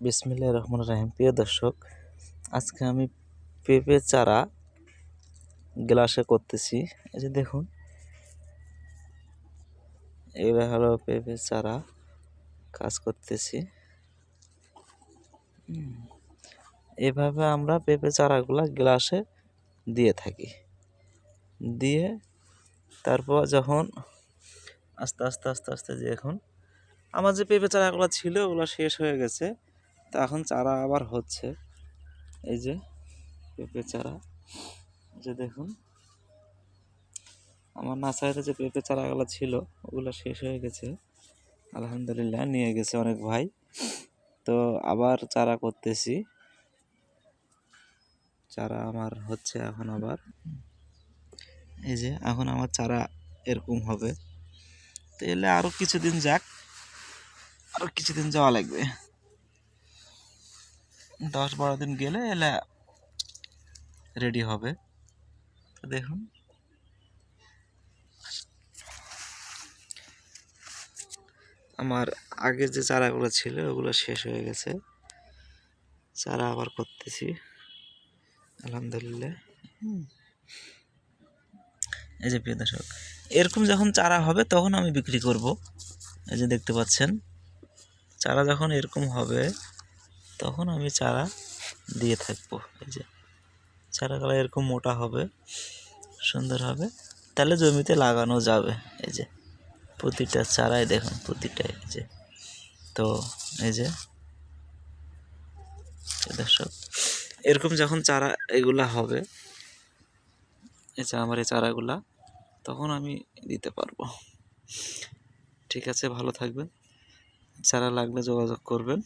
বিসমিল্লাহির রহমানির রহিম। প্রিয় দর্শক, আজকে আমি পেঁপে চারা গ্লাসে করতেছি। এই যে দেখুন, এগুলো হলো পেঁপে চারা কাজ করতেছি। এভাবে আমরা পেঁপে চারাগুলা গ্লাসে দিয়ে থাকি। দিয়ে তারপর যখন আস্তে আস্তে আস্তে আস্তে যে এখন আমার যে পেঁপে চারাগুলো ছিল ওগুলো শেষ হয়ে গেছে, তা এখন চারা আবার হচ্ছে। এই যে পেঁপে চারা, যে দেখুন আমার নার্সারিতে যে পেঁপে চারাগুলো ছিল ওগুলো শেষ হয়ে গেছে। আলহামদুলিল্লাহ নিয়ে গেছে অনেক ভাই, তো আবার চারা করতেছি। চারা আমার হচ্ছে এখন আবার, এই যে এখন আমার চারা এরকম হবে। তো এলে আরও কিছুদিন যাক, আরও কিছুদিন যাওয়া লাগবে। 10-12 দিন গেলে এলে রেডি হবে। তো দেখুন আমার আগে যে চারাগুলো ছিল ওগুলো শেষ হয়ে গেছে, চারা আবার করতেছি আলহামদুলিল্লাহ। এই যে প্রিয় দর্শক, এরকম যখন চারা হবে তখন আমি বিক্রি করব। এই যে দেখতে পাচ্ছেন, চারা যখন এরকম হবে তখন আমি চারা দিয়ে থাকবো। এই যে চারাগুলো এরকম মোটা হবে, সুন্দর হবে, তাহলে জমিতে লাগানো যাবে। এই যে প্রতিটা চারাই দেখুন, প্রতিটাই এই যে। তো এই যে দর্শক, এরকম যখন চারা এগুলা হবে, এই যে আমার এই চারাগুলা, তখন আমি দিতে পারবো। ঠিক আছে, ভালো থাকবেন। চারা লাগলে যোগাযোগ করবেন।